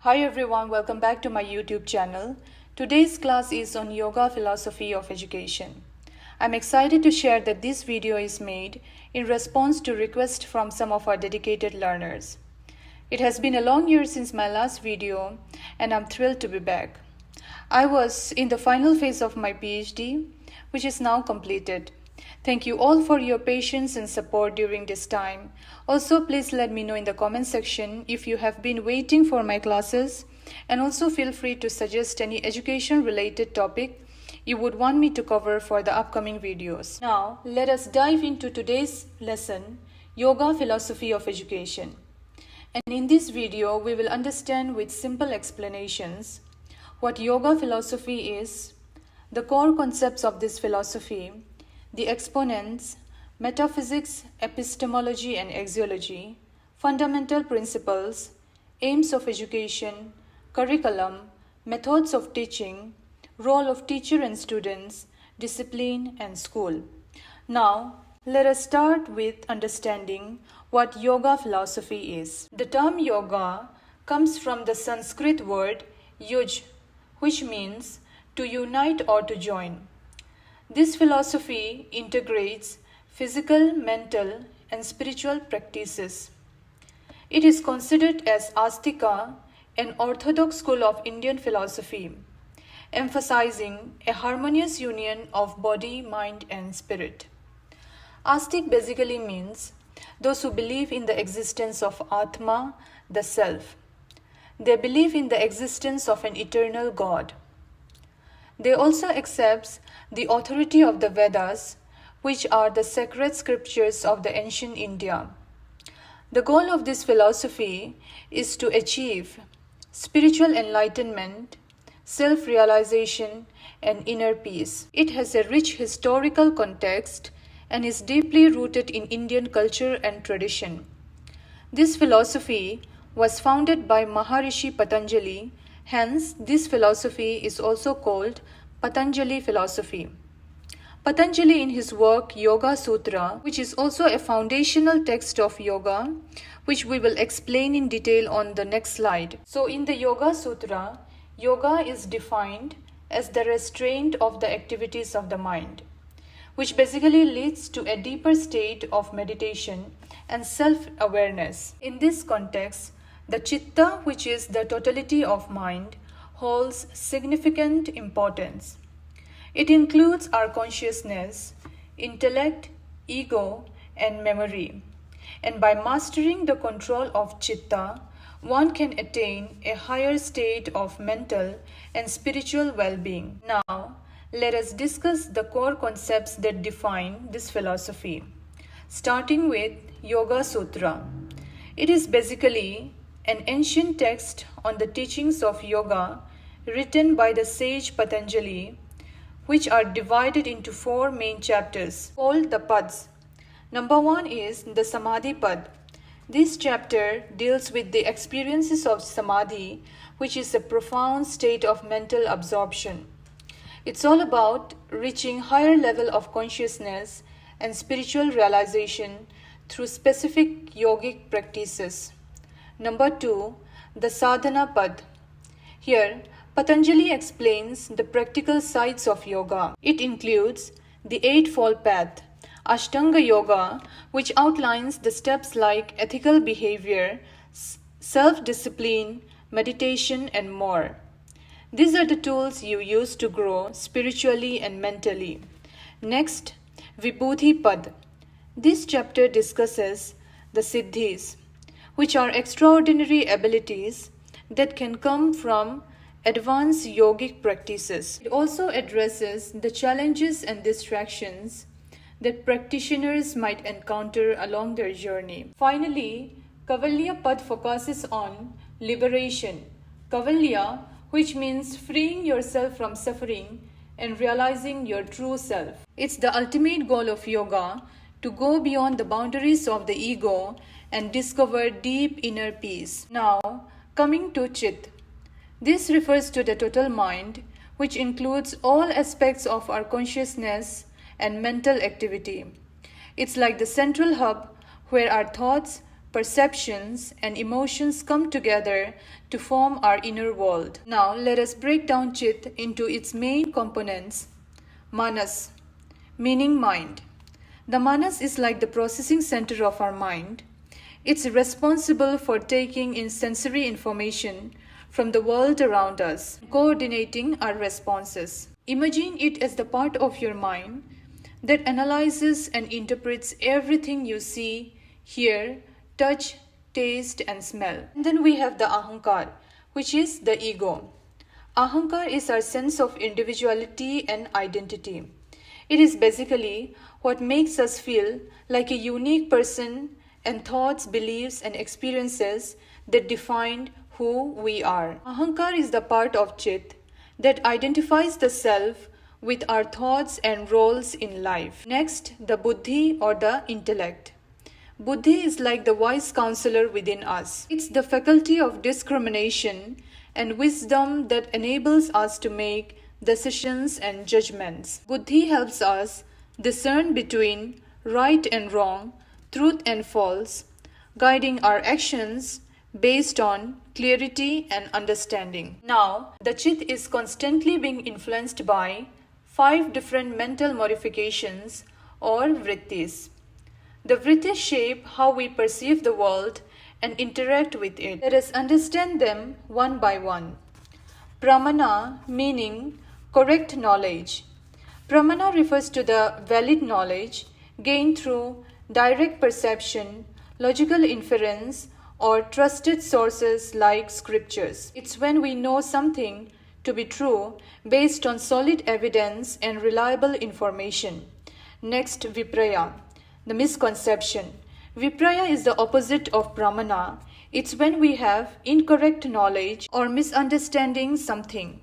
Hi everyone, welcome back to my YouTube channel. Today's class is on Yoga Philosophy of Education. I'm excited to share that this video is made in response to requests from some of our dedicated learners. It has been a long year since my last video and I'm thrilled to be back. I was in the final phase of my PhD, which is now completed. Thank you all for your patience and support during this time. Also, please let me know in the comment section if you have been waiting for my classes, and also feel free to suggest any education related topic you would want me to cover for the upcoming videos. Now, let us dive into today's lesson, Yoga Philosophy of Education. And in this video, we will understand with simple explanations what yoga philosophy is, the core concepts of this philosophy, the exponents, metaphysics, epistemology and axiology, fundamental principles, aims of education, curriculum, methods of teaching, role of teacher and students, discipline and school. Now, let us start with understanding what yoga philosophy is. The term yoga comes from the Sanskrit word yuj, which means to unite or to join. This philosophy integrates physical, mental, and spiritual practices. It is considered as Astika, an orthodox school of Indian philosophy, emphasizing a harmonious union of body, mind, and spirit. Astik basically means those who believe in the existence of Atma, the self. They believe in the existence of an eternal God. They also accept the authority of the Vedas, which are the sacred scriptures of the ancient India. The goal of this philosophy is to achieve spiritual enlightenment, self-realization, and inner peace. It has a rich historical context and is deeply rooted in Indian culture and tradition. This philosophy was founded by Maharishi Patanjali. Hence, this philosophy is also called Patanjali philosophy. Patanjali, in his work Yoga Sutra, which is also a foundational text of yoga, which we will explain in detail on the next slide. So in the Yoga Sutra, yoga is defined as the restraint of the activities of the mind, which basically leads to a deeper state of meditation and self-awareness. In this context, the chitta, which is the totality of mind, holds significant importance. It includes our consciousness, intellect, ego, and memory. And by mastering the control of chitta, one can attain a higher state of mental and spiritual well-being. Now, let us discuss the core concepts that define this philosophy, starting with Yoga Sutra. It is basically an ancient text on the teachings of yoga written by the sage Patanjali, which are divided into 4 main chapters called the Pads. Number 1 is the Samadhi Pad. This chapter deals with the experiences of Samadhi, which is a profound state of mental absorption. It's all about reaching higher level of consciousness and spiritual realization through specific yogic practices. Number 2, the Sadhana Pad. Here, Patanjali explains the practical sides of yoga. It includes the Eightfold Path, Ashtanga Yoga, which outlines the steps like ethical behavior, self-discipline, meditation, and more. These are the tools you use to grow spiritually and mentally. Next, Vibhuti Pad. This chapter discusses the Siddhis, which are extraordinary abilities that can come from advanced yogic practices. It also addresses the challenges and distractions that practitioners might encounter along their journey. Finally, Kavalya Pad focuses on liberation. Kavalya, which means freeing yourself from suffering and realizing your true self. It's the ultimate goal of yoga to go beyond the boundaries of the ego and discover deep inner peace. Now, coming to Chit. This refers to the total mind, which includes all aspects of our consciousness and mental activity. It's like the central hub where our thoughts, perceptions, and emotions come together to form our inner world. Now let us break down Chit into its main components. Manas, meaning mind. The Manas is like the processing center of our mind. It's responsible for taking in sensory information from the world around us, coordinating our responses. Imagine it as the part of your mind that analyzes and interprets everything you see, hear, touch, taste, and smell. And then we have the Ahankar, which is the ego. Ahankar is our sense of individuality and identity. It is basically what makes us feel like a unique person, and thoughts, beliefs, and experiences that define who we are. Ahankar is the part of Chit that identifies the self with our thoughts and roles in life. Next, the Buddhi or the intellect. Buddhi is like the wise counselor within us. It's the faculty of discrimination and wisdom that enables us to make decisions and judgments. Buddhi helps us discern between right and wrong, truth and false, guiding our actions based on clarity and understanding. Now, the Chit is constantly being influenced by 5 different mental modifications or vrittis. The vrittis shape how we perceive the world and interact with it. Let us understand them one by one. Pramana, meaning correct knowledge. Pramana refers to the valid knowledge gained through direct perception, logical inference, or trusted sources like scriptures. It's when we know something to be true based on solid evidence and reliable information. Next, Vipraya, the misconception. Vipraya is the opposite of Pramana. It's when we have incorrect knowledge or misunderstanding something.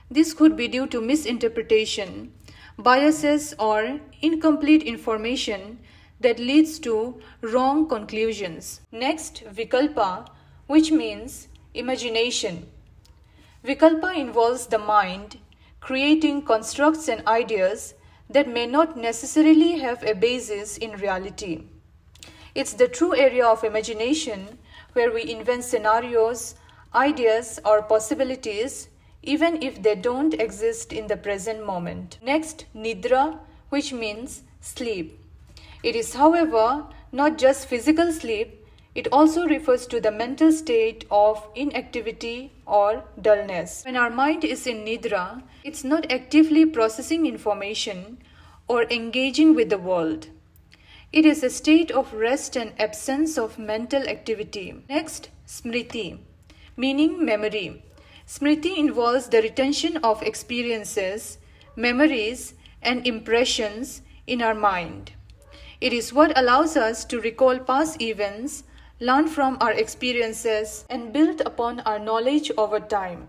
This could be due to misinterpretation, biases, or incomplete information that leads to wrong conclusions. Next, Vikalpa, which means imagination. Vikalpa involves the mind creating constructs and ideas that may not necessarily have a basis in reality. It's the true area of imagination where we invent scenarios, ideas, or possibilities even if they don't exist in the present moment. Next, Nidra, which means sleep. It is, however, not just physical sleep, it also refers to the mental state of inactivity or dullness. When our mind is in Nidra, it's not actively processing information or engaging with the world. It is a state of rest and absence of mental activity. Next, Smriti, meaning memory. Smriti involves the retention of experiences, memories, and impressions in our mind. It is what allows us to recall past events, learn from our experiences, and build upon our knowledge over time.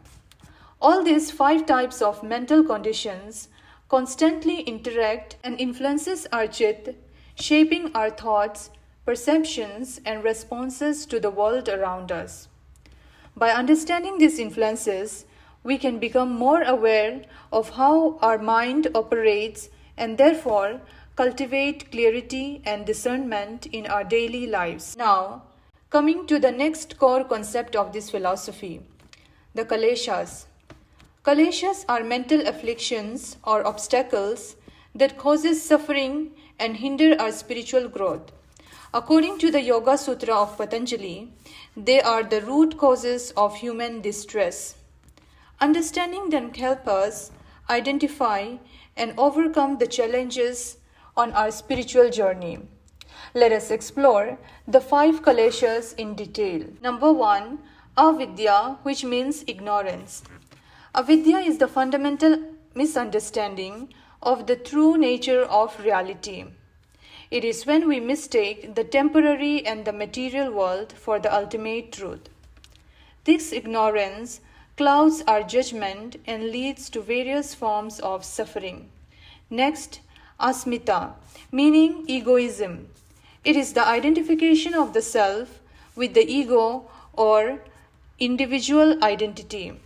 All these 5 types of mental conditions constantly interact and influences our Chit, shaping our thoughts, perceptions, and responses to the world around us. By understanding these influences, we can become more aware of how our mind operates and therefore cultivate clarity and discernment in our daily lives. Now, coming to the next core concept of this philosophy, the Kaleshas. Kaleshas are mental afflictions or obstacles that causes suffering and hinder our spiritual growth. According to the Yoga Sutra of Patanjali, they are the root causes of human distress. Understanding them help us identify and overcome the challenges on our spiritual journey. Let us explore the 5 Kaleshas in detail. Number 1, Avidya, which means ignorance. Avidya is the fundamental misunderstanding of the true nature of reality. It is when we mistake the temporary and the material world for the ultimate truth. This ignorance clouds our judgment and leads to various forms of suffering. Next, Asmita, meaning egoism. It is the identification of the self with the ego or individual identity.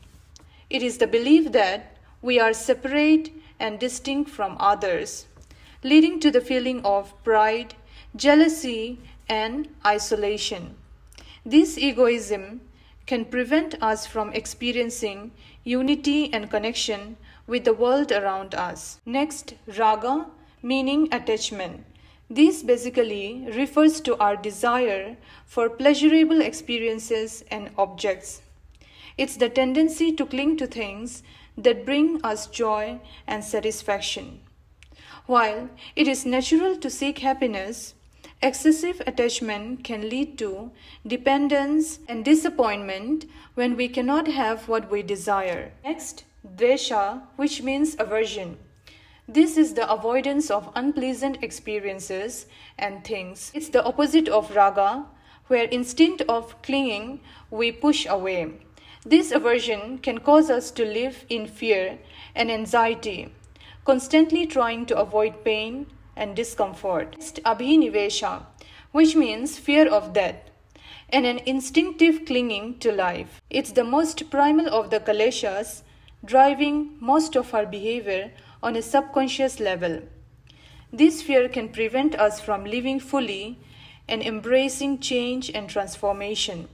It is the belief that we are separate and distinct from others, leading to the feeling of pride, jealousy, and isolation. This egoism can prevent us from experiencing unity and connection with the world around us. Next, raga, meaning attachment. This basically refers to our desire for pleasurable experiences and objects. It's the tendency to cling to things that bring us joy and satisfaction. While it is natural to seek happiness, excessive attachment can lead to dependence and disappointment when we cannot have what we desire. Next, dvesha, which means aversion. This is the avoidance of unpleasant experiences and things. It's the opposite of raga, where instead of clinging, we push away. This aversion can cause us to live in fear and anxiety, constantly trying to avoid pain and discomfort. Next, abhinivesha, which means fear of death, and an instinctive clinging to life. It's the most primal of the kaleshas, driving most of our behavior on a subconscious level. This fear can prevent us from living fully and embracing change and transformation.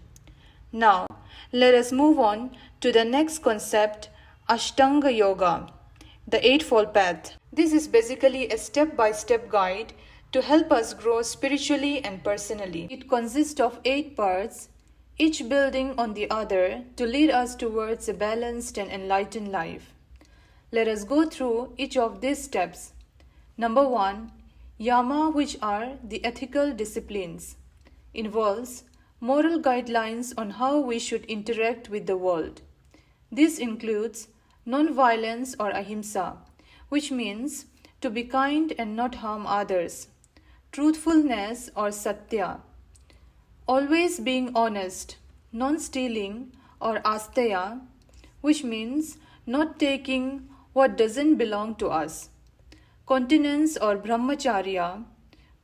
Now, let us move on to the next concept, Ashtanga Yoga, the Eightfold Path. This is basically a step-by-step guide to help us grow spiritually and personally. It consists of 8 parts, each building on the other to lead us towards a balanced and enlightened life. Let us go through each of these steps. Number 1, Yama, which are the ethical disciplines, involves moral guidelines on how we should interact with the world. This includes non-violence or ahimsa, which means to be kind and not harm others, truthfulness or satya, always being honest, non-stealing or asteya, which means not taking what doesn't belong to us, continence or brahmacharya,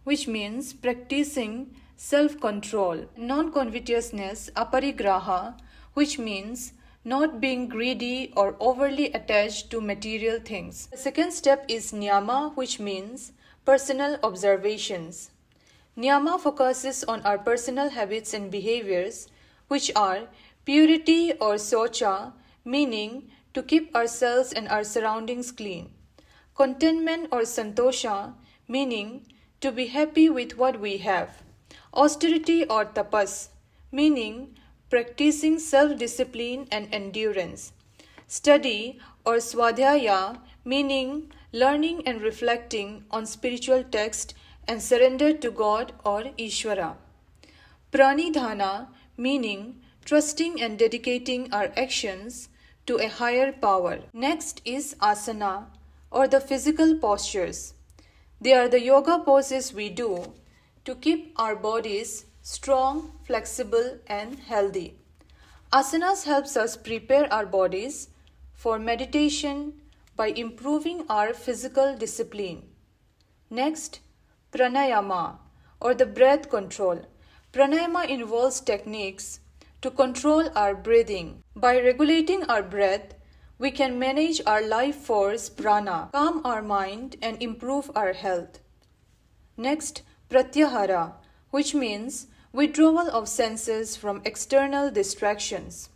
which means practicing self-control, non-covetousness, aparigraha, which means not being greedy or overly attached to material things. The second step is niyama, which means personal observations. Niyama focuses on our personal habits and behaviors, which are purity or socha, meaning to keep ourselves and our surroundings clean. Contentment or santosha, meaning to be happy with what we have. Austerity or tapas, meaning practicing self-discipline and endurance. Study or swadhyaya, meaning learning and reflecting on spiritual text and surrender to God or Ishvara. Pranidhana, meaning trusting and dedicating our actions to a higher power. Next is asana, or the physical postures. They are the yoga poses we do to keep our bodies strong, flexible, and healthy. Asanas helps us prepare our bodies for meditation by improving our physical discipline. Next, pranayama, or the breath control. Pranayama involves techniques to control our breathing. By regulating our breath, we can manage our life force prana, calm our mind, and improve our health. Next, pratyahara, which means withdrawal of senses from external distractions.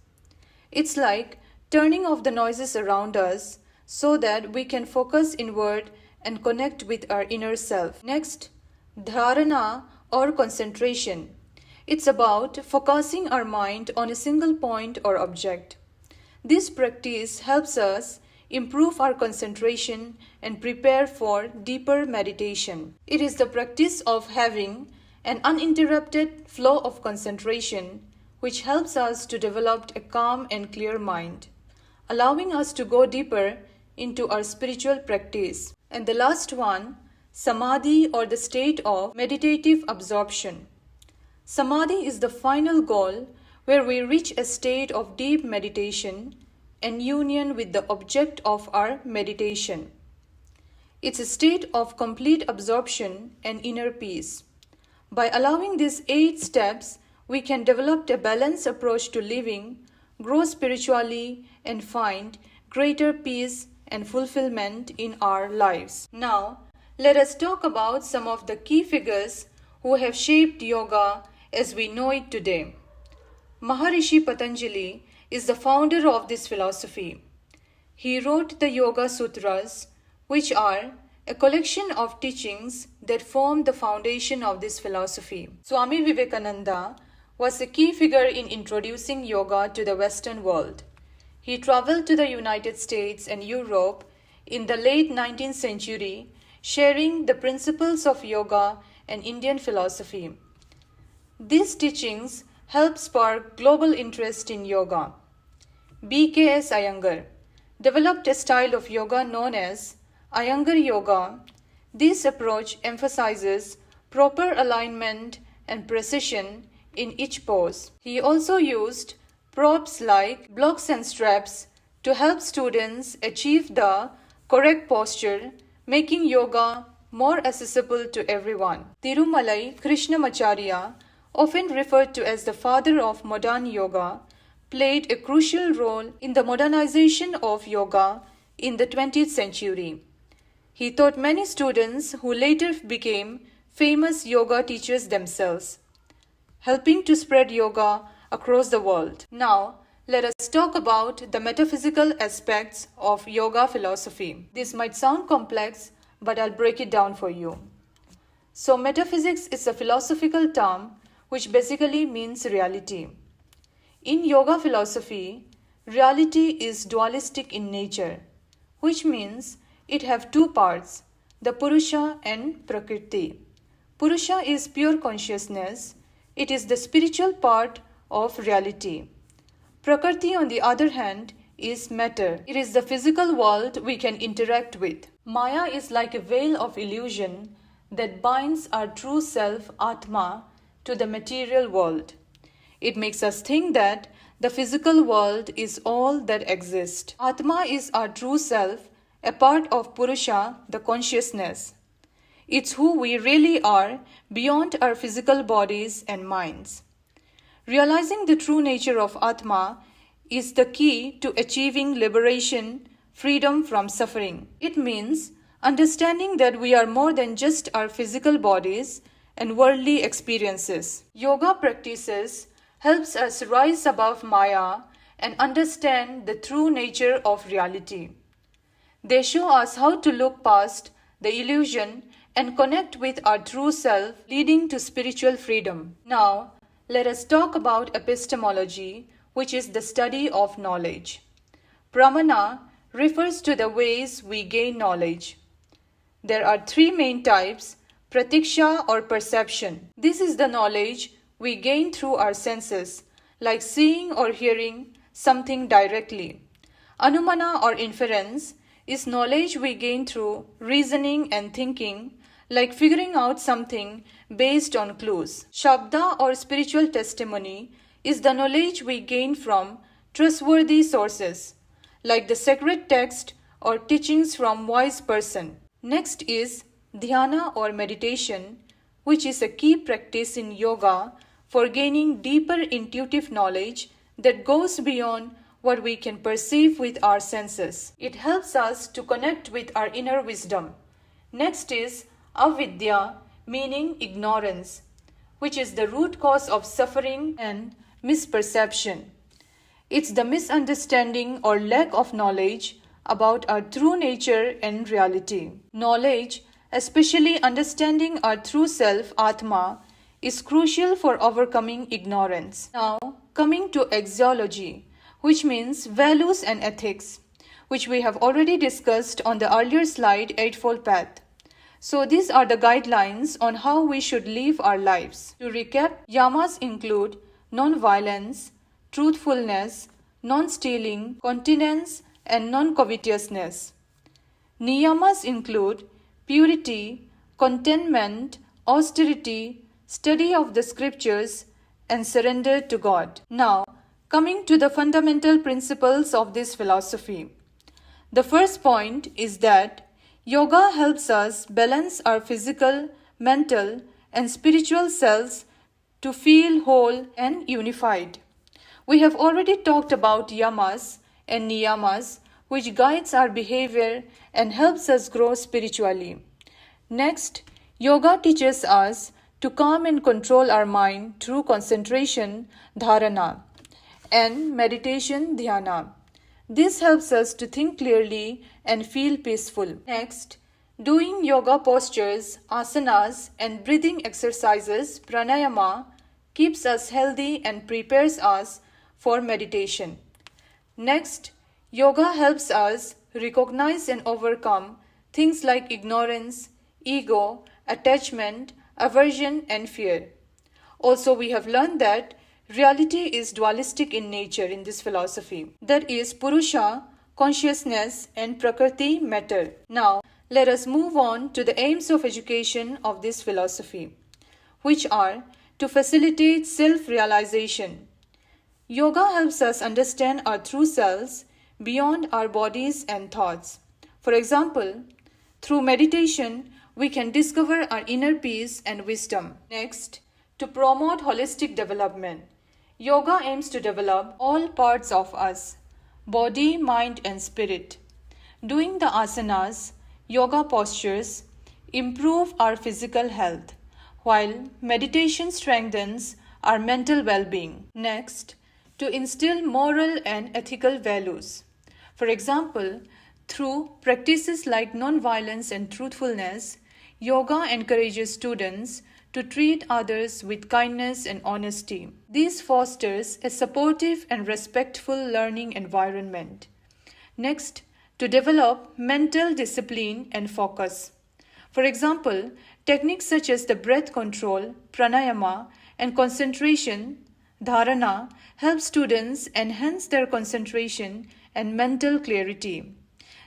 It's like turning off the noises around us so that we can focus inward and connect with our inner self. Next, dharana, or concentration. It's about focusing our mind on a single point or object. This practice helps us improve our concentration and prepare for deeper meditation. It is the practice of having an uninterrupted flow of concentration which helps us to develop a calm and clear mind, allowing us to go deeper into our spiritual practice. And the last one, samadhi, or the state of meditative absorption. Samadhi is the final goal where we reach a state of deep meditation and union with the object of our meditation. It's a state of complete absorption and inner peace. By allowing these 8 steps, we can develop a balanced approach to living, grow spiritually, and find greater peace and fulfillment in our lives. Now, let us talk about some of the key figures who have shaped yoga as we know it today. Maharishi Patanjali is the founder of this philosophy. He wrote the Yoga Sutras, which are a collection of teachings that form the foundation of this philosophy. Swami Vivekananda was a key figure in introducing yoga to the Western world. He traveled to the United States and Europe in the late 19th century, sharing the principles of yoga and Indian philosophy. These teachings helped spark global interest in yoga. B.K.S. Iyengar developed a style of yoga known as Iyengar Yoga. This approach emphasizes proper alignment and precision in each pose. He also used props like blocks and straps to help students achieve the correct posture, making yoga more accessible to everyone. Tirumalai Krishnamacharya, often referred to as the father of modern yoga, played a crucial role in the modernization of yoga in the 20th century. He taught many students who later became famous yoga teachers themselves, helping to spread yoga across the world. Now, let us talk about the metaphysical aspects of yoga philosophy. This might sound complex, but I'll break it down for you. So, metaphysics is a philosophical term which basically means reality. In yoga philosophy, reality is dualistic in nature, which means it have two parts, the Purusha and Prakriti. Purusha is pure consciousness. It is the spiritual part of reality. Prakriti, on the other hand, is matter. It is the physical world we can interact with. Maya is like a veil of illusion that binds our true self, Atma, to the material world. It makes us think that the physical world is all that exists. Atma is our true self, a part of Purusha, the consciousness. It's who we really are beyond our physical bodies and minds. Realizing the true nature of Atma is the key to achieving liberation, freedom from suffering. It means understanding that we are more than just our physical bodies and worldly experiences. Yoga practices helps us rise above Maya and understand the true nature of reality. They show us how to look past the illusion and connect with our true self, leading to spiritual freedom. Now, let us talk about epistemology, which is the study of knowledge. Pramana refers to the ways we gain knowledge. There are three main types: pratiksha or perception. This is the knowledge we gain through our senses, like seeing or hearing something directly. Anumana or inference is knowledge we gain through reasoning and thinking, like figuring out something based on clues. Shabda or spiritual testimony is the knowledge we gain from trustworthy sources, like the sacred text or teachings from wise person. Next is dhyana or meditation, which is a key practice in yoga for gaining deeper intuitive knowledge that goes beyond what we can perceive with our senses. It helps us to connect with our inner wisdom. Next is avidya, meaning ignorance, which is the root cause of suffering and misperception. It's the misunderstanding or lack of knowledge about our true nature and reality. Knowledge, especially understanding our true self, Atma, is crucial for overcoming ignorance. Now, coming to axiology, which means values and ethics, which we have already discussed on the earlier slide, Eightfold Path. So these are the guidelines on how we should live our lives. To recap, yamas include non-violence, truthfulness, non-stealing, continence, and non-covetousness. Niyamas include purity, contentment, austerity, study of the scriptures, and surrender to God. Now, coming to the fundamental principles of this philosophy. The first point is that yoga helps us balance our physical, mental, and spiritual selves to feel whole and unified. We have already talked about yamas and niyamas, which guides our behavior and helps us grow spiritually. Next, yoga teaches us to calm and control our mind through concentration, dharana, and meditation, dhyana. This helps us to think clearly and feel peaceful. Next, doing yoga postures, asanas, and breathing exercises, pranayama, keeps us healthy and prepares us for meditation. Next, yoga helps us recognize and overcome things like ignorance, ego, attachment, aversion, and fear. Also, we have learned that reality is dualistic in nature in this philosophy. That is, Purusha, consciousness, and Prakriti, matter. Now, let us move on to the aims of education of this philosophy, which are to facilitate self-realization. Yoga helps us understand our true selves beyond our bodies and thoughts. For example, through meditation, we can discover our inner peace and wisdom. Next, to promote holistic development. Yoga aims to develop all parts of us, body, mind, and spirit. Doing the asanas, yoga postures, improve our physical health, while meditation strengthens our mental well-being. Next, to instill moral and ethical values. For example, through practices like non-violence and truthfulness, yoga encourages students to treat others with kindness and honesty. This fosters a supportive and respectful learning environment. Next, to develop mental discipline and focus. For example, techniques such as the breath control, pranayama, and concentration, dharana, help students enhance their concentration and mental clarity.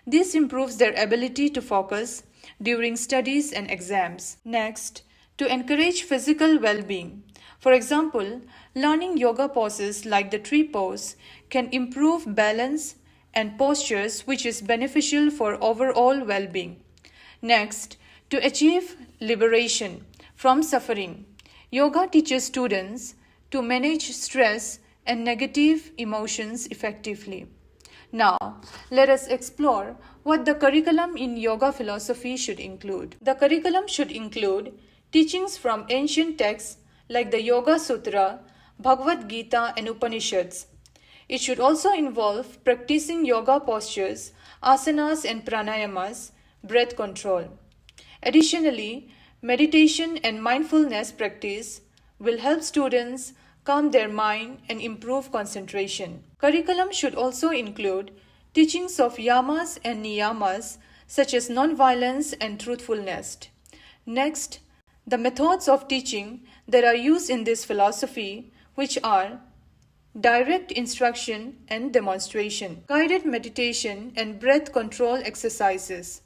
This improves their ability to focus during studies and exams. Next, to encourage physical well-being. For example, learning yoga poses like the tree pose can improve balance and postures, which is beneficial for overall well-being. Next, to achieve liberation from suffering. Yoga teaches students to manage stress and negative emotions effectively. Now, let us explore what the curriculum in yoga philosophy should include. The curriculum should include teachings from ancient texts like the Yoga Sutra, Bhagavad Gita, and Upanishads. It should also involve practicing yoga postures, asanas and pranayamas, breath control. Additionally, meditation and mindfulness practice will help students calm their mind and improve concentration. Curriculum should also include teachings of yamas and niyamas such as non-violence and truthfulness. Next, the methods of teaching that are used in this philosophy, which are direct instruction and demonstration, guided meditation and breath control exercises,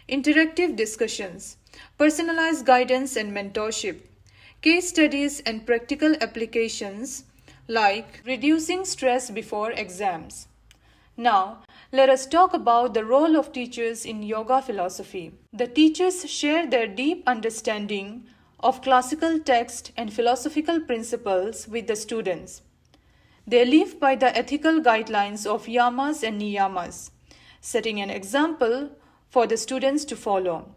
interactive discussions, personalized guidance and mentorship, case studies and practical applications like reducing stress before exams. Now, let us talk about the role of teachers in yoga philosophy. The teachers share their deep understanding of classical text and philosophical principles with the students. They live by the ethical guidelines of yamas and niyamas, setting an example for the students to follow.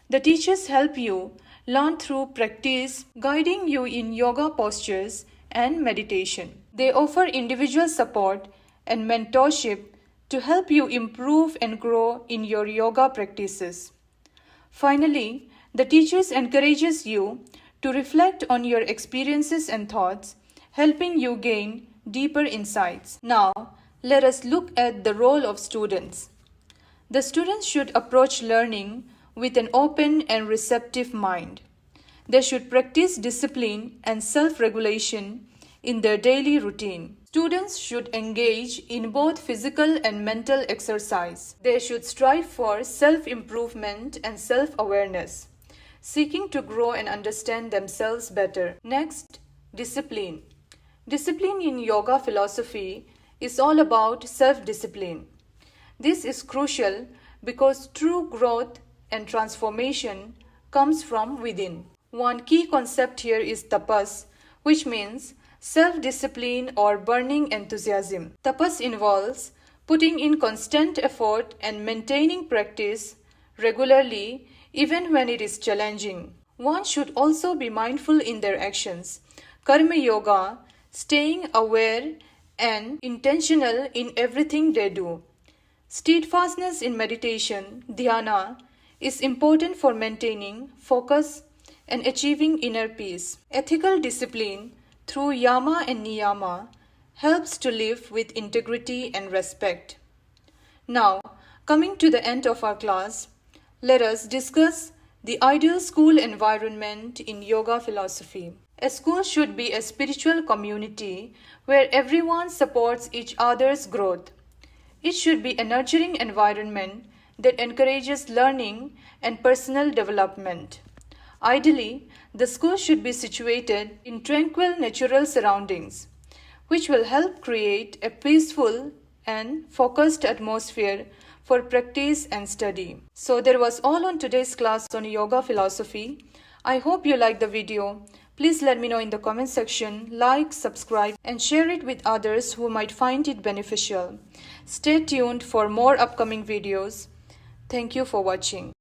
The teachers help you learn through practice, guiding you in yoga postures and meditation. They offer individual support and mentorship to help you improve and grow in your yoga practices. Finally, the teachers encourages you to reflect on your experiences and thoughts, helping you gain deeper insights. Now, let us look at the role of students. The students should approach learning with an open and receptive mind. They should practice discipline and self-regulation in their daily routine. Students should engage in both physical and mental exercise. They should strive for self-improvement and self-awareness, seeking to grow and understand themselves better. Next, discipline. Discipline in yoga philosophy is all about self-discipline. This is crucial because true growth and transformation comes from within. One key concept here is tapas, which means self-discipline or burning enthusiasm. Tapas involves putting in constant effort and maintaining practice regularly even when it is challenging. One should also be mindful in their actions. Karma Yoga, staying aware and intentional in everything they do. Steadfastness in meditation, dhyana, is important for maintaining focus and achieving inner peace. Ethical discipline through yama and niyama helps to live with integrity and respect. Now, coming to the end of our class, let us discuss the ideal school environment in yoga philosophy. A school should be a spiritual community where everyone supports each other's growth. It should be a nurturing environment that encourages learning and personal development. Ideally, the school should be situated in tranquil natural surroundings, which will help create a peaceful and focused atmosphere for practice and study. So that was all on today's class on yoga philosophy. I hope you liked the video. Please let me know in the comment section, like, subscribe, and share it with others who might find it beneficial. Stay tuned for more upcoming videos. Thank you for watching.